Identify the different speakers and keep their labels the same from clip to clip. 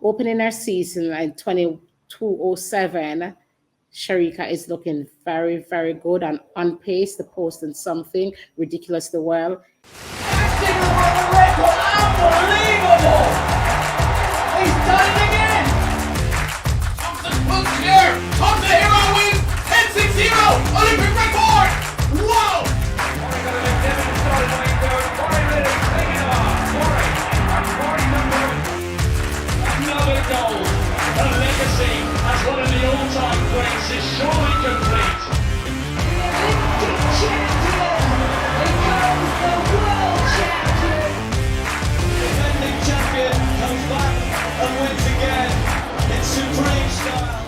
Speaker 1: opening her season at 22:07, Shericka is looking very, very good and on pace to posting something ridiculously well.
Speaker 2: Unbelievable! He's done it again! Thompson pulls here! Thompson hero wins! 10-6-0! Olympic record! Whoa! Another goal! The legacy as one of the all-time greats is surely complete.
Speaker 3: Olympic champion! Here comes the world champion!
Speaker 2: Defending champion comes back and wins again in supreme style.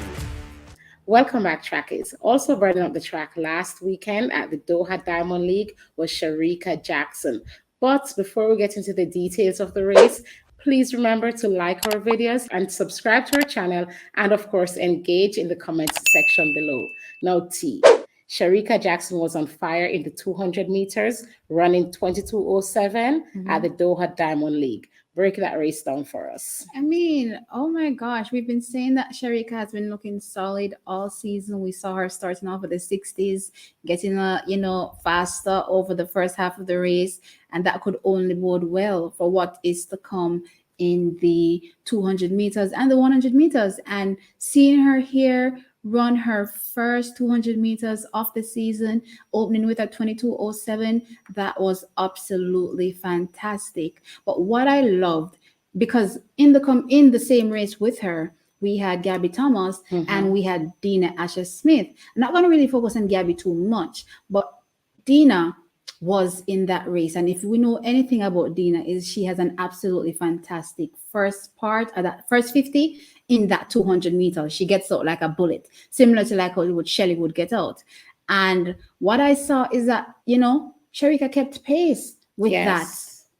Speaker 1: Welcome back, trackies. Also burning up the track last weekend at the Doha Diamond League was Shericka Jackson. But before we get into the details of the race, please remember to like our videos and subscribe to our channel, and of course engage in the comments section below. Now T. Shericka Jackson was on fire in the 200 meters, running 22:07 at the Doha Diamond League. Break that race down for us.
Speaker 4: I mean, oh my gosh, we've been saying that Shericka has been looking solid all season. We saw her starting off at the 60s, getting faster over the first half of the race, and that could only bode well for what is to come in the 200 meters and the 100 meters. And seeing her here run her first 200 meters of the season, opening with a 22:07, that was absolutely fantastic. But what I loved, because in the same race with her, we had Gabby Thomas and we had Dina Asher-Smith. I'm not going to really focus on Gabby too much, but Dina was in that race. And if we know anything about Dina, is she has an absolutely fantastic first part of that first 50 in that 200 meters. She gets out like a bullet, similar to like how Shelly would get out. And what I saw is that, Shericka kept pace with that.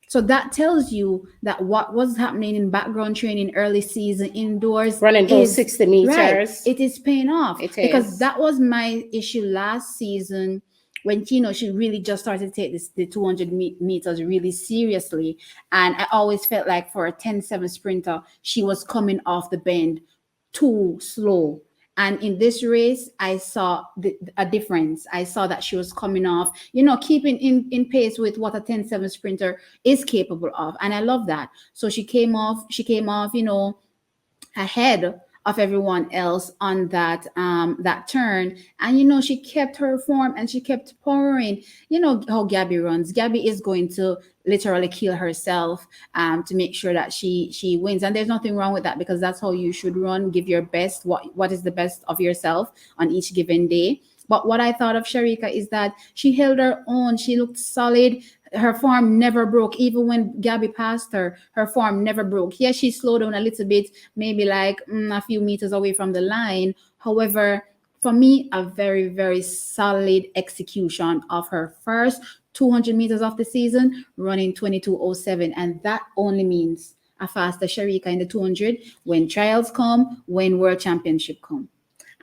Speaker 4: So that tells you that what was happening in background training early season indoors,
Speaker 1: running those 60 meters,
Speaker 4: right, it is paying off.
Speaker 1: Because
Speaker 4: that was my issue last season, when she really just started to take the 200 meters really seriously. And I always felt like for a 10-7 sprinter, she was coming off the bend too slow. And in this race, I saw a difference. I saw that she was coming off, keeping in pace with what a 10-7 sprinter is capable of. And I love that. So she came off, ahead of everyone else on that turn, and she kept her form and she kept powering. How Gabby runs. Gabby is going to literally kill herself to make sure that she wins, and there's nothing wrong with that, because that's how you should run. Give your best, what is the best of yourself on each given day. But what I thought of Shericka is that she held her own. She looked solid. Her form never broke. Even when Gabby passed her, her form never broke. Yes, she slowed down a little bit, maybe like a few meters away from the line. However, for me, a very, very solid execution of her first 200 meters of the season, running 22:07. And that only means a faster Shericka in the 200 when trials come, when World Championship come.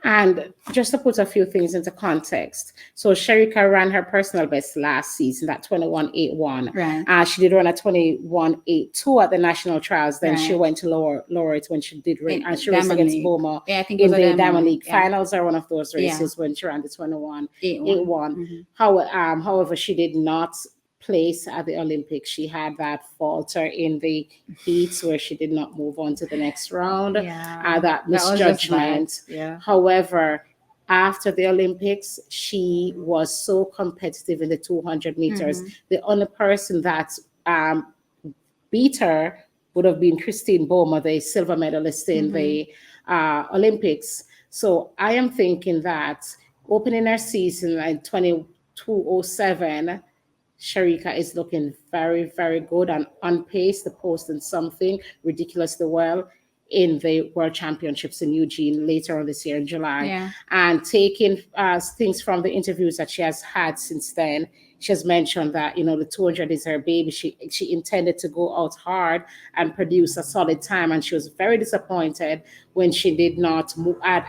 Speaker 1: And just to put a few things into context, so Shericka ran her personal best last season, that 21:81.
Speaker 4: Right.
Speaker 1: She did run a 21:82 at the national trials. Then she went to lower it when she did race, and she raced against Boma in the Diamond League finals, or one of those races when she ran the 21:81. However, she did not place at the Olympics. She had that falter in the heats where she did not move on to the next round. That misjudgment. However, after the Olympics, she was so competitive in the 200 meters. The only person that beat her would have been Christine Boma, the silver medalist in the Olympics. So I am thinking that opening her season at 22:07, Shericka is looking very, very good and on pace to posting something ridiculously well in the World Championships in Eugene later on this year in July. And taking things from the interviews that she has had since then, she has mentioned that, the 200 is her baby. She intended to go out hard and produce a solid time, and she was very disappointed when she did not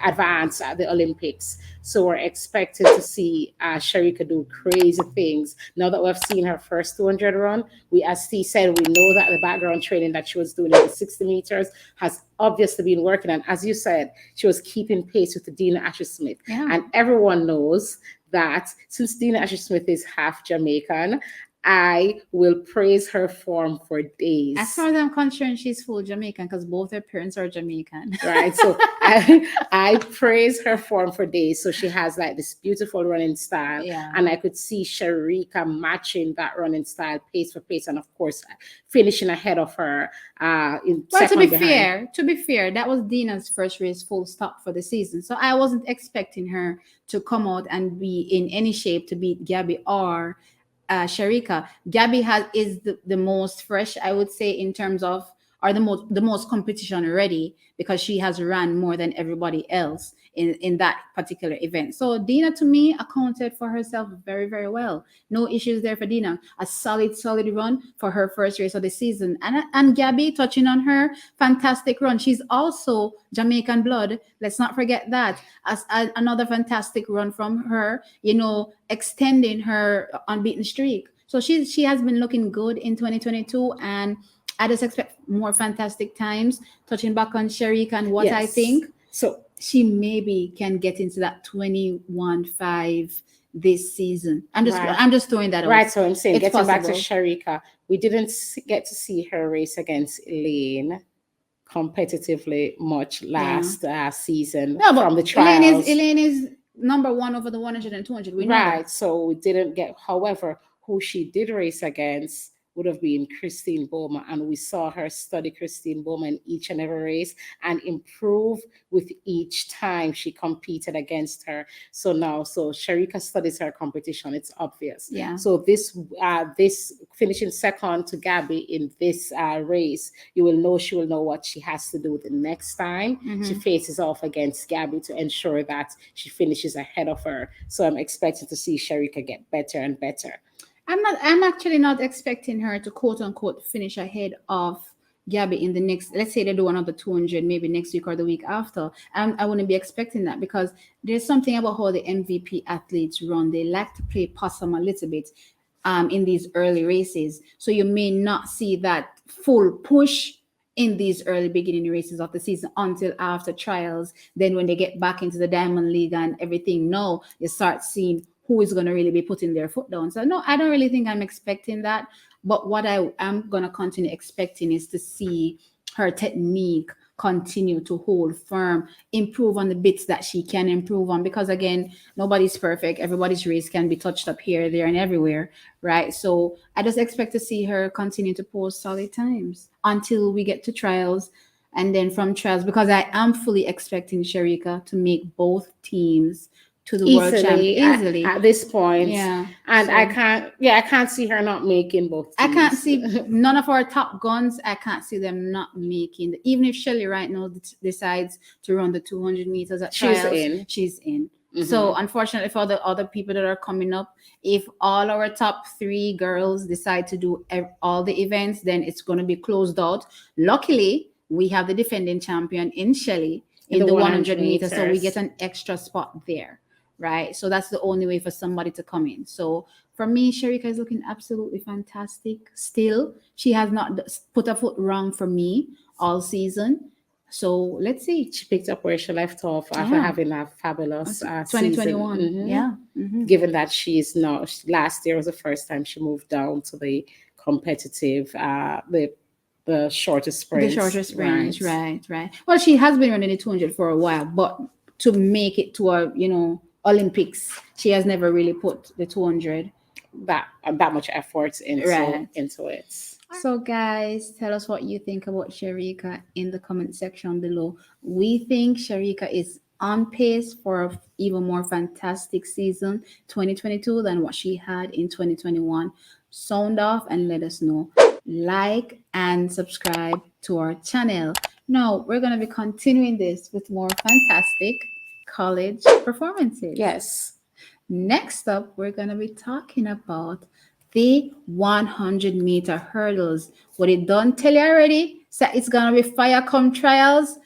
Speaker 1: advance at the Olympics. So we're expected to see Shericka do crazy things. Now that we've seen her first 200 run, as Steve said, we know that the background training that she was doing in the 60 meters has obviously been working. And as you said, she was keeping pace with the Dina Asher-Smith.
Speaker 4: Yeah.
Speaker 1: And everyone knows that since Dina Asher-Smith is half Jamaican, I will praise her form for days.
Speaker 4: As far as I'm concerned, she's full Jamaican because both her parents are Jamaican.
Speaker 1: Right. So I praise her form for days. So she has like this beautiful running style.
Speaker 4: Yeah.
Speaker 1: And I could see Shericka matching that running style pace for pace. And of course, finishing ahead of her.
Speaker 4: To be fair, that was Dina's first race full stop for the season. So I wasn't expecting her to come out and be in any shape to beat Gabby or Shericka. Gabby is the most fresh, I would say, in terms of, or the most competition ready, because she has run more than everybody else in that particular event. So Dina, to me, accounted for herself very, very well. No issues there for Dina. A solid run for her first race of the season. And Gabby, touching on her, fantastic run. She's also Jamaican blood. Let's not forget that. As another fantastic run from her, extending her unbeaten streak. So she has been looking good in 2022, and I just expect more fantastic times. Touching back on Shericka and what I think, so she maybe can get into that 21.5 this season. I'm just throwing that out.
Speaker 1: Right. So I'm saying, it's getting possible. Back to Shericka, we didn't get to see her race against Elaine competitively much last season from the trials.
Speaker 4: Elaine is number one over the 100 and 200. We know.
Speaker 1: Right. So we didn't get. However, who she did race against would have been Christine Bowman, and we saw her study Christine Bowman in each and every race and improve with each time she competed against her. So Shericka studies her competition. It's obvious.
Speaker 4: Yeah.
Speaker 1: So this finishing second to Gabby in this race, she will know what she has to do the next time she faces off against Gabby to ensure that she finishes ahead of her. So I'm expecting to see Shericka get better and better.
Speaker 4: I'm actually not expecting her to quote unquote finish ahead of Gabby in the next, let's say they do another 200 maybe next week or the week after. I wouldn't be expecting that, because there's something about how the MVP athletes run. They like to play possum a little bit in these early races. So you may not see that full push in these early beginning races of the season until after trials. Then when they get back into the Diamond League and everything, you start seeing who is going to really be putting their foot down. So no, I don't really think I'm expecting that. But what I am going to continue expecting is to see her technique continue to hold firm, improve on the bits that she can improve on. Because again, nobody's perfect. Everybody's race can be touched up here, there, and everywhere, right? So I just expect to see her continue to post solid times until we get to trials. And then from trials, because I am fully expecting Shericka to make both teams to the world champion easily
Speaker 1: at this point.
Speaker 4: Yeah.
Speaker 1: And I can't see her not making both teams.
Speaker 4: I can't see none of our top guns. I can't see them not making even if Shelly right now decides to run the 200 meters at trials, she's in. So unfortunately for the other people that are coming up, if all our top 3 girls decide to do all the events, then it's going to be closed out. Luckily, we have the defending champion in Shelly in the 100 meters, so we get an extra spot there. Right. So that's the only way for somebody to come in. So for me, Shericka is looking absolutely fantastic. Still, she has not put a foot wrong for me all season. So let's see.
Speaker 1: She picked up where she left off after having a fabulous
Speaker 4: 2021.
Speaker 1: Season.
Speaker 4: Yeah.
Speaker 1: Given that she's not, last year was the first time she moved down to the competitive, the shorter sprints.
Speaker 4: The shorter sprints, right. Well, she has been running the 200 for a while, but to make it to a, Olympics, she has never really put the 200
Speaker 1: that much effort into it.
Speaker 4: So guys, tell us what you think about Shericka in the comment section below. We think Shericka is on pace for an even more fantastic season 2022 than what she had in 2021. Sound off and let us know. Like and subscribe to our channel. Now we're going to be continuing this with more fantastic college performances.
Speaker 1: Yes.
Speaker 4: Next up, we're going to be talking about the 100-meter hurdles. What it done tell you already? So it's going to be fire come trials.